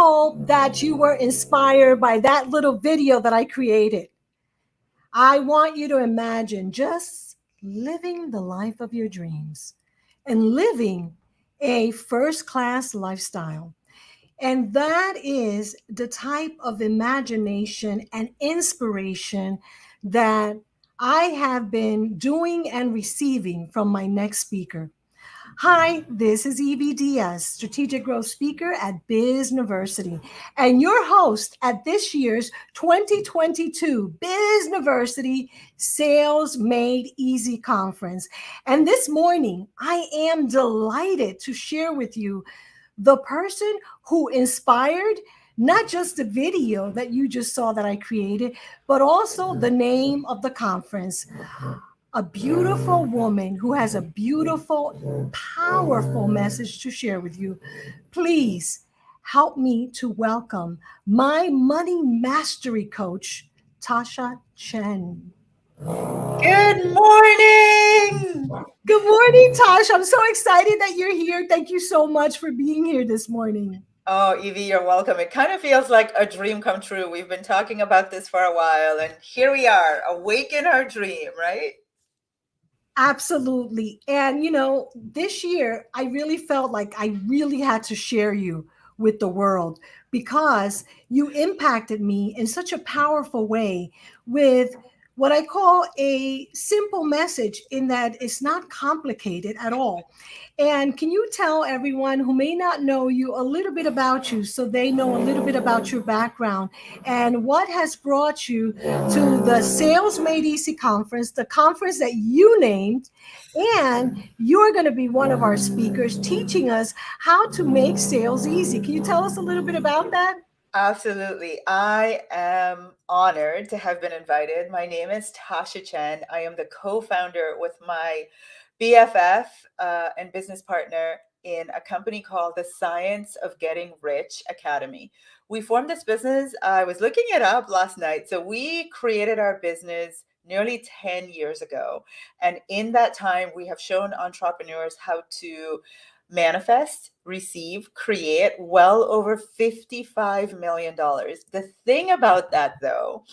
hope that you were inspired by that little video that I created. I want you to imagine just living the life of your dreams and living a first class lifestyle. And that is the type of imagination and inspiration that I have been doing and receiving from my next speaker. Hi, this is Evie Diaz, Strategic Growth Speaker at Bizniversity, and your host at this year's 2022 Bizniversity Sales Made Easy Conference. And this morning, I am delighted to share with you the person who inspired not just the video that you just saw that I created, but also the name of the conference. A beautiful woman who has a beautiful, powerful message to share with you. Please help me to welcome my money mastery coach, Tasha Chen. Good morning. Good morning, Tasha. I'm so excited that you're here. Thank you so much for being here this morning. Oh, Evie, you're welcome. It kind of feels like a dream come true. We've been talking about this for a while, and here we are, awaken our dream, right? Absolutely. And, this year, I really felt like I really had to share you with the world because you impacted me in such a powerful way with what I call a simple message in that it's not complicated at all. And can you tell everyone who may not know you a little bit about you so they know a little bit about your background and what has brought you to the Sales Made Easy conference, the conference that you named, and you're going to be one of our speakers teaching us how to make sales easy. Can you tell us a little bit about that? Absolutely. I am honored to have been invited. My name is Tasha Chen. I am the co-founder with my BFF and business partner in a company called the Science of Getting Rich Academy. We formed this business. I was looking it up last night. So we created our business nearly 10 years ago. And in that time, we have shown entrepreneurs how to manifest, receive, create well over $55 million. The thing about that, though,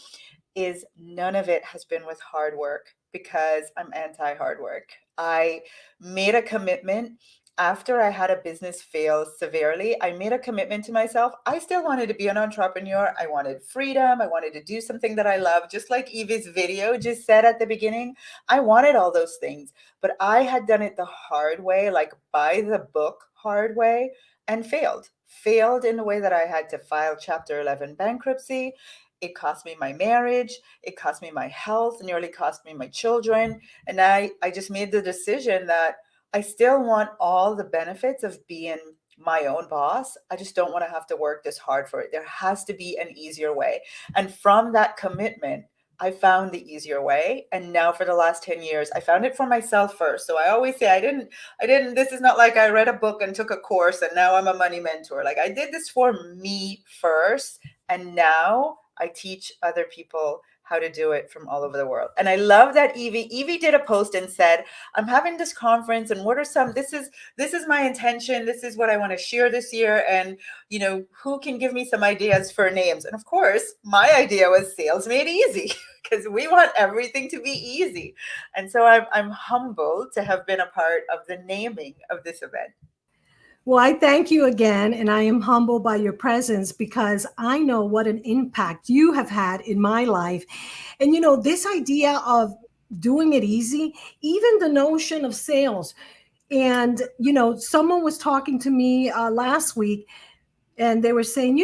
is none of it has been with hard work because I'm anti-hard work. I made a commitment after I had a business fail severely. I made a commitment to myself. I still wanted to be an entrepreneur. I wanted freedom. I wanted to do something that I love. Just like Evie's video just said at the beginning, I wanted all those things, but I had done it the hard way, like by the book hard way, and failed in the way that I had to file Chapter 11 bankruptcy. It cost me my marriage. It cost me my health, nearly cost me my children. And I just made the decision that I still want all the benefits of being my own boss. I just don't want to have to work this hard for it. There has to be an easier way. And from that commitment, I found the easier way. And now for the last 10 years, I found it for myself first. So I always say I didn't, this is not like I read a book and took a course and now I'm a money mentor. Like I did this for me first. And now I teach other people how to do it from all over the world. And I love that Evie did a post and said, I'm having this conference and what are some, this is my intention. This is what I want to share this year. And, who can give me some ideas for names? And of course, my idea was Sales Made Easy because we want everything to be easy. And so I'm humbled to have been a part of the naming of this event. Well, I thank you again, and I am humbled by your presence because I know what an impact you have had in my life. And, this idea of doing it easy, even the notion of sales. And, someone was talking to me last week and they were saying,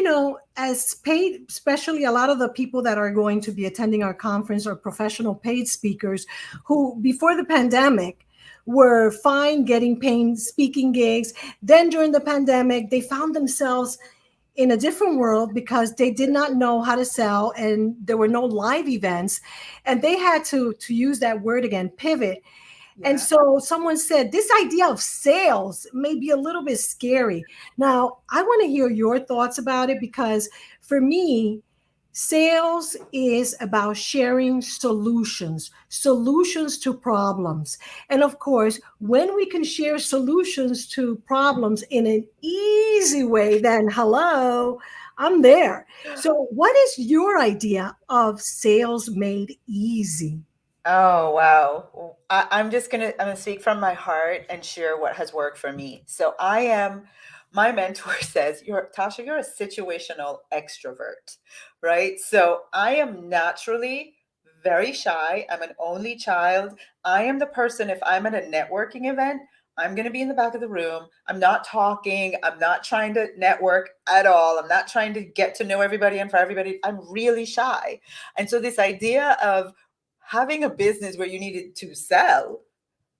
as paid, especially a lot of the people that are going to be attending our conference are professional paid speakers who, before the pandemic, were fine getting paid speaking gigs. Then during the pandemic, they found themselves in a different world because they did not know how to sell and there were no live events. And they had to use that word again, pivot. Yeah. And so someone said, this idea of sales may be a little bit scary. Now, I want to hear your thoughts about it because for me, Sales is about sharing solutions to problems. And of course, when we can share solutions to problems in an easy way, then hello, I'm there. So, what is your idea of sales made easy? Oh, wow. I'm gonna speak from my heart and share what has worked for me. My mentor says, Tasha, you're a situational extrovert, right? So I am naturally very shy. I'm an only child. I am the person, if I'm at a networking event, I'm going to be in the back of the room. I'm not talking. I'm not trying to network at all. I'm not trying to get to know everybody and for everybody. I'm really shy. And so this idea of having a business where you needed to sell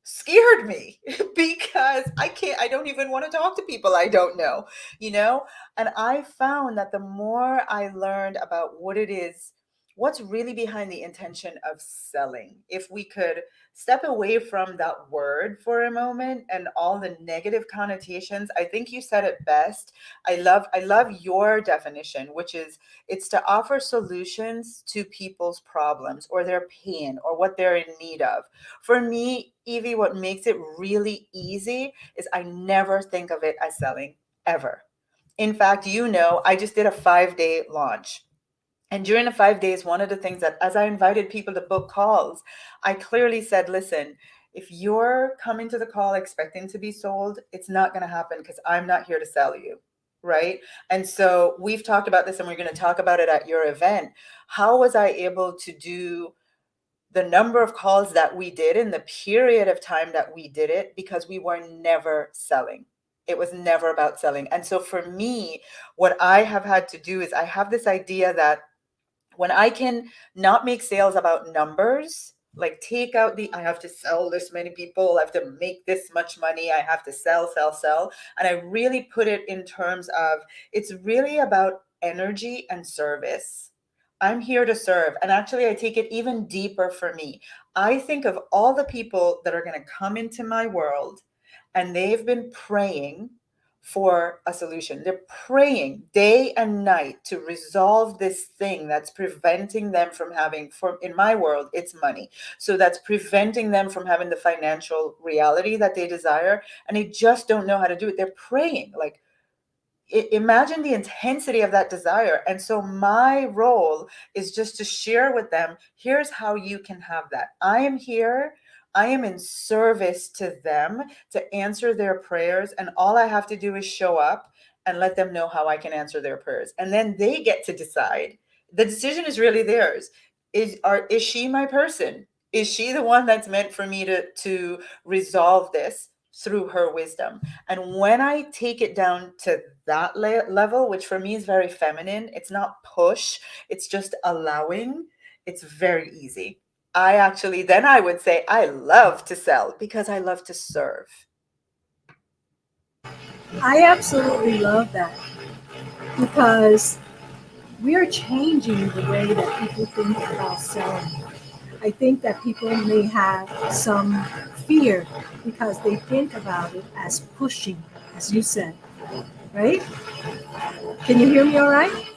scared me because I don't even want to talk to people I don't know, you know? And I found that the more I learned about what it is, what's really behind the intention of selling, if we could step away from that word for a moment and all the negative connotations, I think you said it best. I love your definition, which is it's to offer solutions to people's problems or their pain or what they're in need of. For me, Evie, what makes it really easy is I never think of it as selling ever. In fact, I just did a 5 day launch. And during the 5 days, one of the things that, as I invited people to book calls, I clearly said, listen, if you're coming to the call expecting to be sold, it's not going to happen because I'm not here to sell you. Right. And so we've talked about this and we're going to talk about it at your event. How was I able to do the number of calls that we did in the period of time that we did it? Because we were never selling. It was never about selling. And so for me, what I have had to do is I have this idea that when I can not make sales about numbers, like take out the I have to sell this many people, I have to make this much money, I have to sell, sell, sell. And I really put it in terms of it's really about energy and service. I'm here to serve. And actually, I take it even deeper for me. I think of all the people that are going to come into my world and they've been praying for a solution. They're praying day and night to resolve this thing that's preventing them from having, for in my world, it's money. So that's preventing them from having the financial reality that they desire. And they just don't know how to do it. They're praying like, imagine the intensity of that desire. And so my role is just to share with them, here's how you can have that. I am here. I am in service to them to answer their prayers. And all I have to do is show up and let them know how I can answer their prayers. And then they get to decide. The decision is really theirs. Is she my person? Is she the one that's meant for me to resolve this through her wisdom? And when I take it down to that level, which for me is very feminine, it's not push, it's just allowing, it's very easy. Then I would say I love to sell because I love to serve. I absolutely love that because we are changing the way that people think about selling. I think that people may have some fear because they think about it as pushing, as you said, right? Can you hear me all right,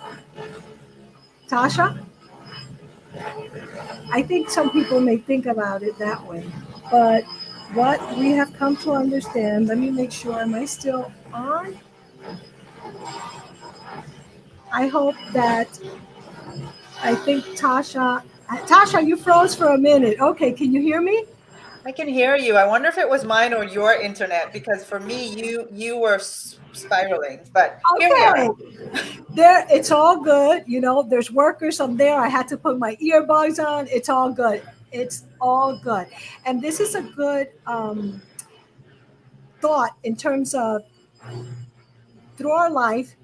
Tasha? I think some people may think about it that way. But what we have come to understand, let me make sure, am I still on? I hope that, I think Tasha, you froze for a minute. Okay, can you hear me? I can hear you. I wonder if it was mine or your internet because for me you were spiraling, but here we are. Okay, there, it's all good. You know, there's workers on there. I had to put my earbuds on. It's all good. It's all good. And this is a good thought in terms of through our life,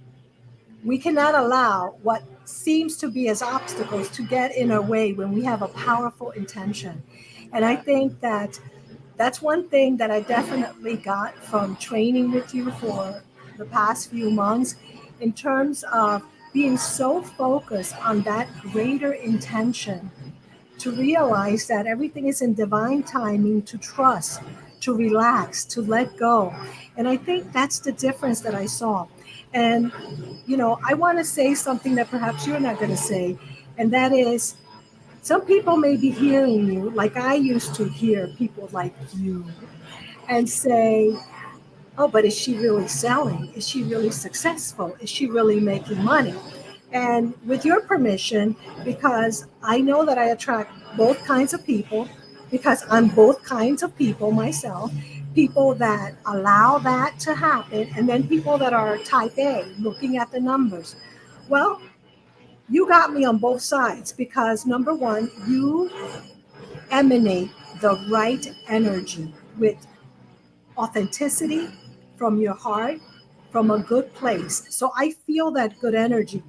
we cannot allow what seems to be as obstacles to get in our way when we have a powerful intention. And I Yeah. think that that's one thing that I definitely got from training with you for the past few months in terms of being so focused on that greater intention to realize that everything is in divine timing, to trust, to relax, to let go. And I think that's the difference that I saw. And, I want to say something that perhaps you're not going to say, and that is some people may be hearing you like I used to hear people like you and say, oh, but is she really selling? Is she really successful? Is she really making money? And with your permission, because I know that I attract both kinds of people, because I'm both kinds of people myself, people that allow that to happen, and then people that are type A, looking at the numbers. Well, you got me on both sides because number one, you emanate the right energy with authenticity from your heart, from a good place. So I feel that good energy.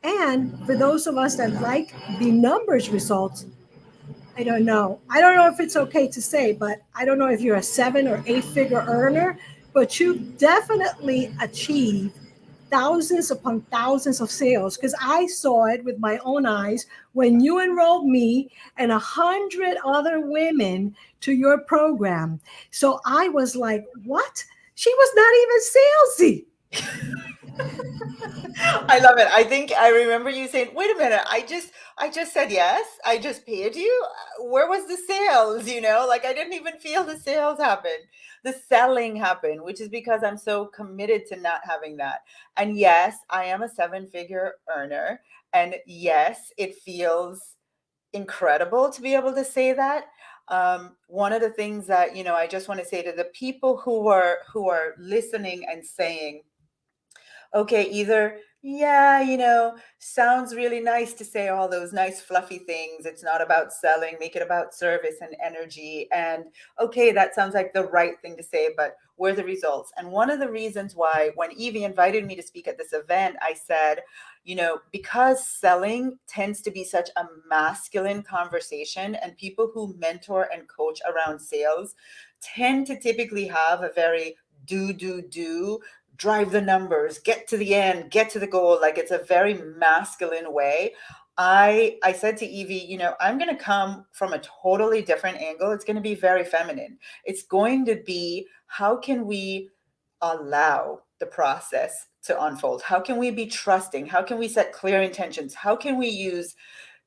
And for those of us that like the numbers results, I don't know. I don't know if it's okay to say, but I don't know if you're a 7 or 8 figure earner, but you definitely achieve thousands upon thousands of sales because I saw it with my own eyes when you enrolled me and 100 other women to your program. So I was like, what? She was not even salesy. I love it. I think I remember you saying, "Wait a minute, I just said yes. I just paid you. Where was the sales, Like I didn't even feel the sales happen. The selling happen, which is because I'm so committed to not having that. And yes, I am a seven-figure earner, and yes, it feels incredible to be able to say that. One of the things that, I just want to say to the people who are listening and saying, okay, either, yeah, sounds really nice to say all those nice fluffy things. It's not about selling, make it about service and energy. And okay, that sounds like the right thing to say, but where are the results? And one of the reasons why, when Evie invited me to speak at this event, I said, because selling tends to be such a masculine conversation, and people who mentor and coach around sales tend to typically have a very do, drive the numbers, get to the end, get to the goal. Like it's a very masculine way. I said to Evie, I'm going to come from a totally different angle. It's going to be very feminine. It's going to be, how can we allow the process to unfold? How can we be trusting? How can we set clear intentions? How can we use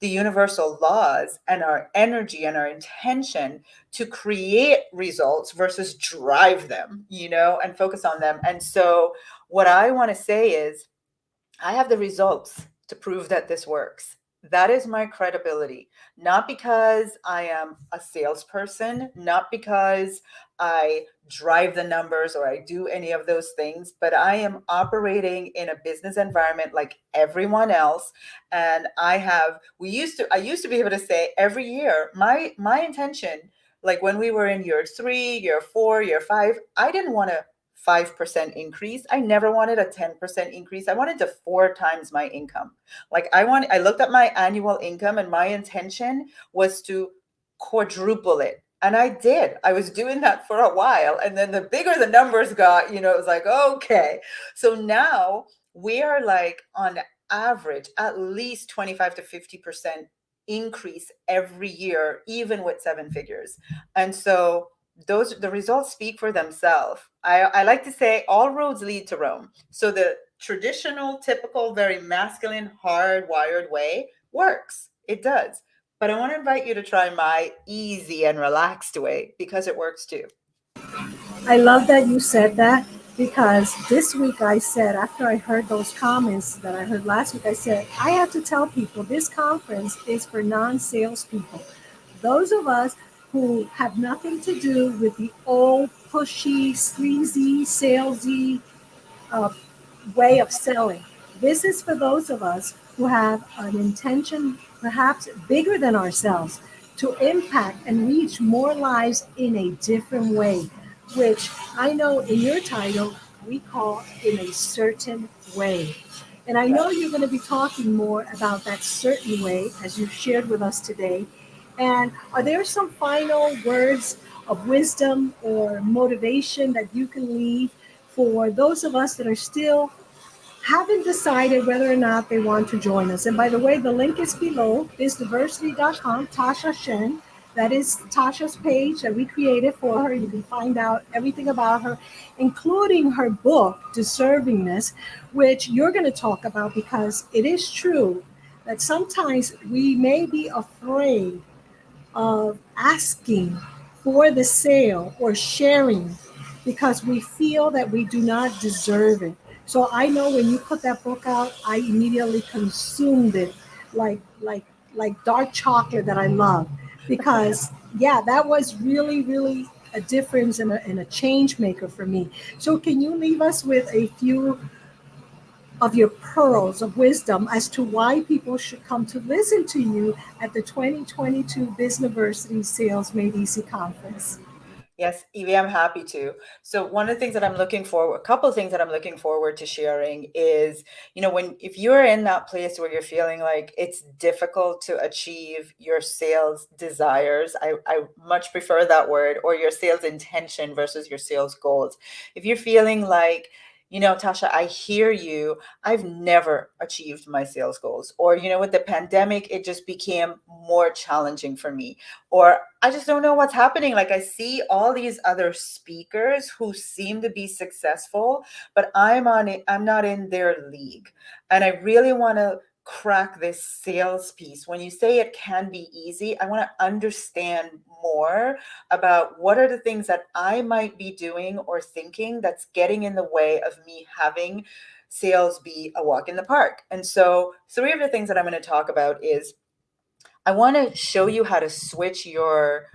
the universal laws and our energy and our intention to create results versus drive them, and focus on them? And so what I want to say is, I have the results to prove that this works. That is my credibility, not because I am a salesperson, not because I drive the numbers or I do any of those things, but I am operating in a business environment like everyone else. And I used to be able to say every year, my intention, like when we were in year 3, year 4, year 5, I didn't want to 5% increase. I never wanted a 10% increase. I wanted to 4 times my income. Like I looked at my annual income and my intention was to quadruple it. And I did. I was doing that for a while. And then the bigger the numbers got, it was like, okay. So now we are like on average at least 25 to 50% increase every year, even with 7 figures. And so the results speak for themselves. I like to say all roads lead to Rome. So the traditional, typical, very masculine, hardwired way works. It does. But I want to invite you to try my easy and relaxed way because it works too. I love that you said that because this week I said, after I heard those comments that I heard last week, I said, I have to tell people this conference is for non salespeople. Those of us who have nothing to do with the old, pushy, sleazy, salesy uh, way of selling. This is for those of us who have an intention perhaps bigger than ourselves to impact and reach more lives in a different way, which I know in your title we call in a certain way. And I know you're going to be talking more about that certain way as you shared with us today. And are there some final words of wisdom or motivation that you can leave for those of us that are still haven't decided whether or not they want to join us? And by the way, the link is below, bizdiversity.com, Tasha Shen. That is Tasha's page that we created for her. You can find out everything about her, including her book, Deservingness, which you're going to talk about because it is true that sometimes we may be afraid of asking for the sale or sharing because we feel that we do not deserve it. So I know when you put that book out, I immediately consumed it like like like dark chocolate that I love because yeah, that was really a difference and a change maker for me. So can you leave us with a few of your pearls of wisdom as to why people should come to listen to you at the 2022 Bizniversity Sales Made Easy Conference? Yes, Evie, I'm happy to. So one of the things that I'm looking for, a couple of things that I'm looking forward to sharing is, when if you're in that place where you're feeling like it's difficult to achieve your sales desires, I much prefer that word, or your sales intention versus your sales goals. If you're feeling like, Tasha, I hear you. I've never achieved my sales goals. Or, with the pandemic, it just became more challenging for me, or I just don't know what's happening. Like I see all these other speakers who seem to be successful, but I'm not in their league. And I really want to crack this sales piece. When you say it can be easy, I want to understand more about what are the things that I might be doing or thinking that's getting in the way of me having sales be a walk in the park. And so, three of the things that I'm going to talk about is I want to show you how to switch your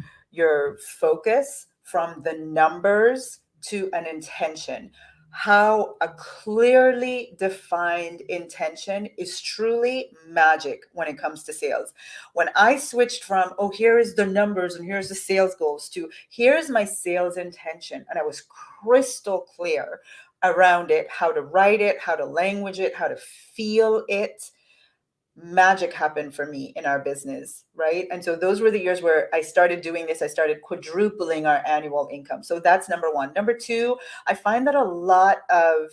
focus from the numbers to an intention. How a clearly defined intention is truly magic when it comes to sales. When I switched from, oh, here is the numbers and here's the sales goals, to here's my sales intention, and I was crystal clear around it, how to write it, how to language it, how to feel it, magic happened for me in our business, right? And so those were the years where I started doing this. I started quadrupling our annual income. So that's number one. Number two, I find that a lot of,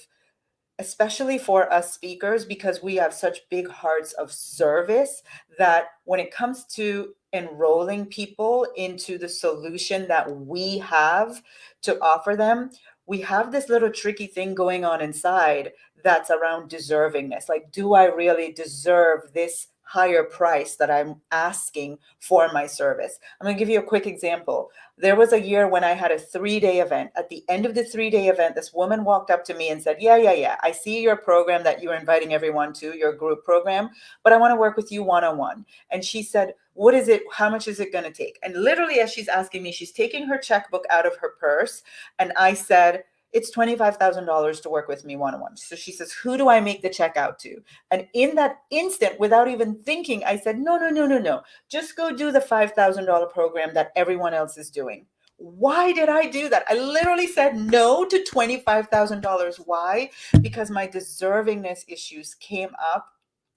especially for us speakers, because we have such big hearts of service, that when it comes to enrolling people into the solution that we have to offer them, we have this little tricky thing going on inside that's around deservingness. Like, do I really deserve this higher price that I'm asking for my service? I'm going to give you a quick example. There was a year when I had a 3-day event. At the end of the 3-day event, this woman walked up to me and said, yeah. I see your program that you're inviting everyone to, your group program, but I want to work with you one-on-one. And she said, what is it? How much is it going to take? And literally, as she's asking me, she's taking her checkbook out of her purse. And I said, it's $25,000 to work with me one-on-one. So she says, who do I make the check out to? And in that instant, without even thinking, I said, no. Just go do the $5,000 program that everyone else is doing. Why did I do that? I literally said no to $25,000. Why? Because my deservingness issues came up,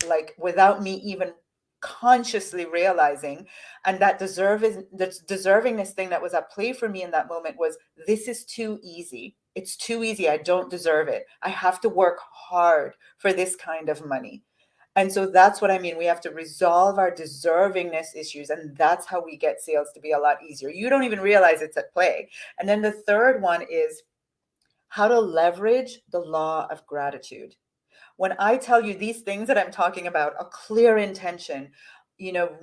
like, without me even consciously realizing. And that deservingness thing that was at play for me in that moment was, this is too easy. It's too easy. I don't deserve it. I have to work hard for this kind of money. And so that's what I mean. We have to resolve our deservingness issues. And that's how we get sales to be a lot easier. You don't even realize it's at play. And then the third one is how to leverage the law of gratitude. When I tell you these things that I'm talking about, a clear intention,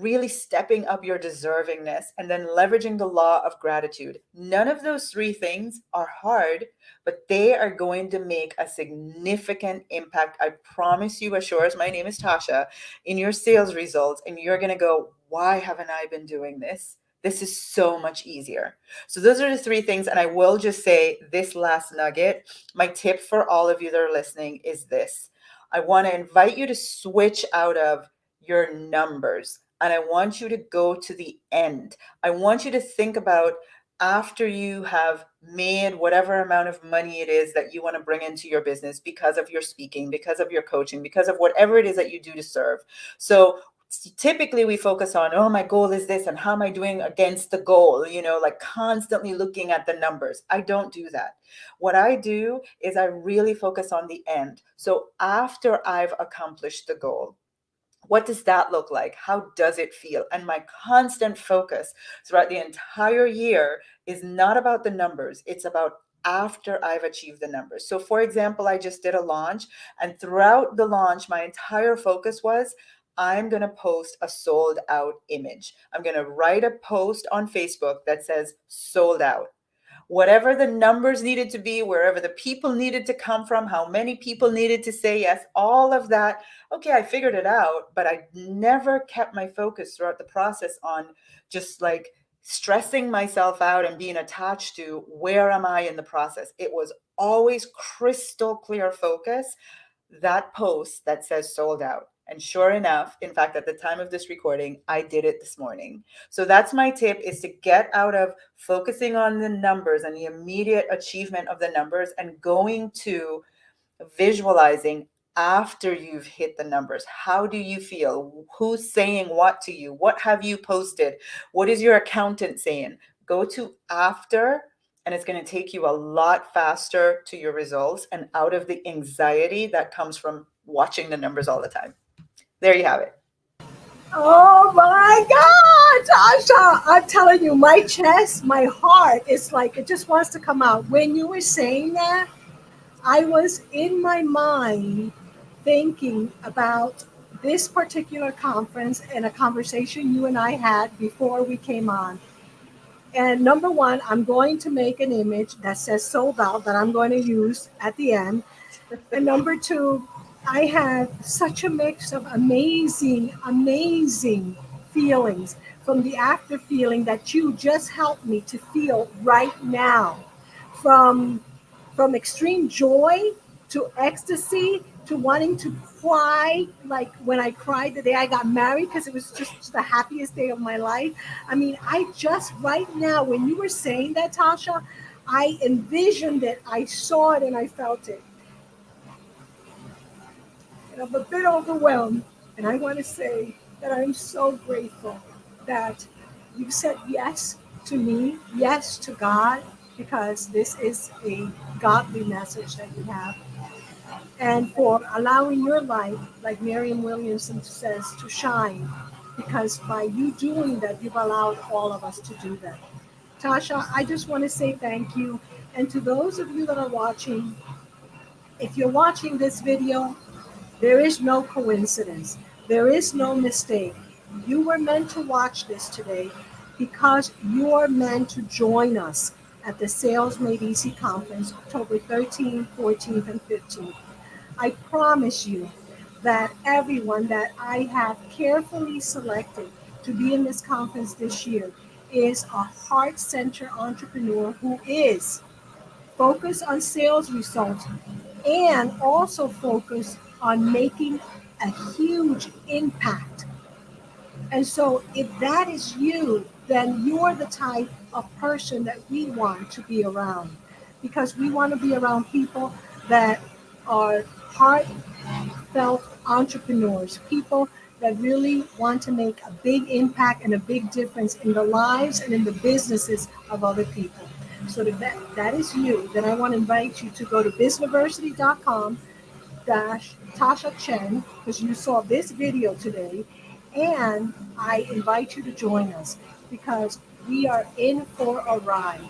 really stepping up your deservingness and then leveraging the law of gratitude. None of those three things are hard, but they are going to make a significant impact. I promise you, as sure as my name is Tasha, in your sales results. And you're going to go, why haven't I been doing this? This is so much easier. So those are the three things. And I will just say this last nugget. My tip for all of you that are listening is this. I want to invite you to switch out of your numbers, and I want you to go to the end. I want you to think about, after you have made whatever amount of money it is that you want to bring into your business because of your speaking, because of your coaching, because of whatever it is that you do to serve. So typically we focus on, oh, my goal is this, and how am I doing against the goal, like constantly looking at the numbers. I don't do that. What I do is I really focus on the end. So after I've accomplished the goal, What does that look like? How does it feel? And my constant focus throughout the entire year is not about the numbers, it's about after I've achieved the numbers. So, for example, I just did a launch, and throughout the launch, my entire focus was I'm going to post a sold out image. I'm going to write a post on Facebook that says sold out. Whatever the numbers needed to be, wherever the people needed to come from, how many people needed to say yes, all of that. Okay, I figured it out, but I never kept my focus throughout the process on just like stressing myself out and being attached to where am I in the process. It was always crystal clear focus, that post that says sold out. And sure enough, in fact, at the time of this recording, I did it this morning. So that's my tip, is to get out of focusing on the numbers and the immediate achievement of the numbers and going to visualizing after you've hit the numbers. How do you feel? Who's saying what to you? What have you posted? What is your accountant saying? Go to after, and it's going to take you a lot faster to your results and out of the anxiety that comes from watching the numbers all the time. There you have it. Oh my God, Tasha, I'm telling you, my chest, my heart, it's like it just wants to come out. When you were saying that, I was in my mind thinking about this particular conference and a conversation you and I had before we came on. And number one, I'm going to make an image that says sold out that I'm going to use at the end. And number two, I have such a mix of amazing, amazing feelings from the after feeling that you just helped me to feel right now. From extreme joy to ecstasy to wanting to cry, like when I cried the day I got married because it was just the happiest day of my life. I mean, I just right now, when you were saying that, Tasha, I envisioned it, I saw it, and I felt it. And I'm a bit overwhelmed. And I want to say that I'm so grateful that you said yes to me, yes to God, because this is a godly message that you have. And for allowing your light, like Mariam Williamson says, to shine. Because by you doing that, you've allowed all of us to do that. Tasha, I just want to say thank you. And to those of you that are watching, if you're watching this video, there is no coincidence. There is no mistake. You were meant to watch this today because you are meant to join us at the Sales Made Easy Conference, October 13th, 14th, and 15th. I promise you that everyone that I have carefully selected to be in this conference this year is a heart centered entrepreneur who is focused on sales results and also focus on making a huge impact. And so, if that is you, then you're the type of person that we want to be around because we want to be around people that are heartfelt entrepreneurs, people that really want to make a big impact and a big difference in the lives and in the businesses of other people. So, if that is you, then I want to invite you to go to bizniversity.com dash Tasha Chen because you saw this video today, and I invite you to join us because we are in for a ride.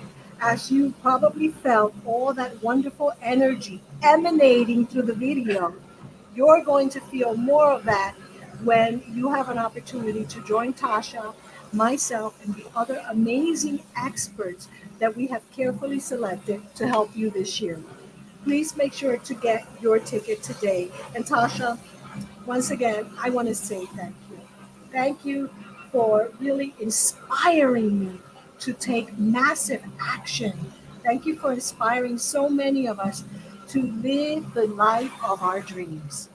As you probably felt all that wonderful energy emanating through the video, you're going to feel more of that when you have an opportunity to join Tasha, myself, and the other amazing experts that we have carefully selected to help you this year. Please make sure to get your ticket today. And Tasha, once again, I want to say thank you. Thank you for really inspiring me to take massive action. Thank you for inspiring so many of us to live the life of our dreams.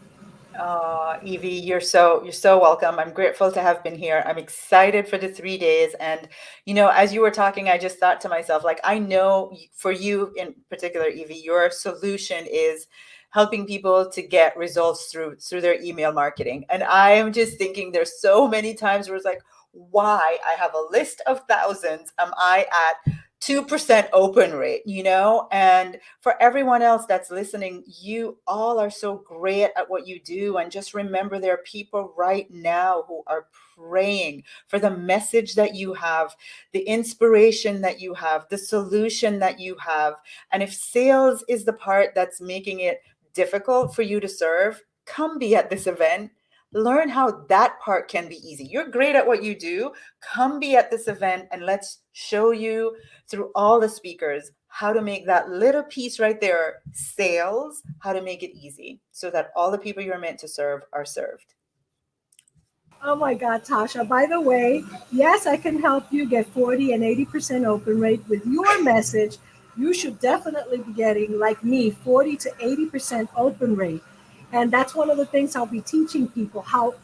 Evie, you're so welcome. I'm grateful to have been here. I'm excited for the 3 days. And as you were talking, I just thought to myself, like, I know for you in particular, Evie, your solution is helping people to get results through their email marketing. And I am just thinking there's so many times where it's like, why I have a list of thousands, am I at 2% open rate, you know? And for everyone else that's listening, you all are so great at what you do. And just remember, there are people right now who are praying for the message that you have, the inspiration that you have, the solution that you have. And if sales is the part that's making it difficult for you to serve, come be at this event. Learn how that part can be easy. You're great at what you do. Come be at this event and let's show you through all the speakers how to make that little piece right there, sales, how to make it easy so that all the people you're meant to serve are served. Oh my God, Tasha. By the way, yes, I can help you get 40 and 80% open rate with your message. You should definitely be getting, like me, 40 to 80% open rate. And that's one of the things I'll be teaching people, how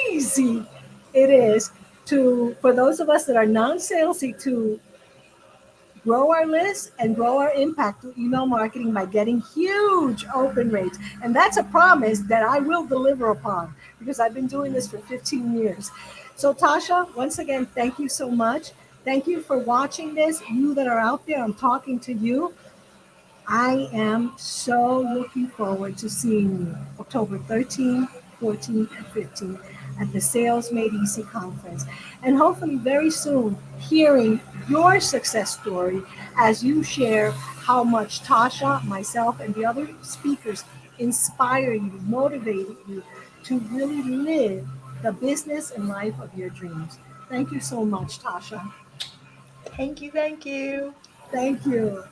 easy it is to, for those of us that are non-salesy, to grow our list and grow our impact through email marketing by getting huge open rates. And that's a promise that I will deliver upon because I've been doing this for 15 years. So, Tasha, once again, thank you so much. Thank you for watching this. You that are out there, I'm talking to you. I am so looking forward to seeing you October 13th, 14th, and 15th at the Sales Made Easy conference. And hopefully, very soon, hearing your success story as you share how much Tasha, myself, and the other speakers inspire you, motivate you to really live the business and life of your dreams. Thank you so much, Tasha. Thank you. Thank you. Thank you.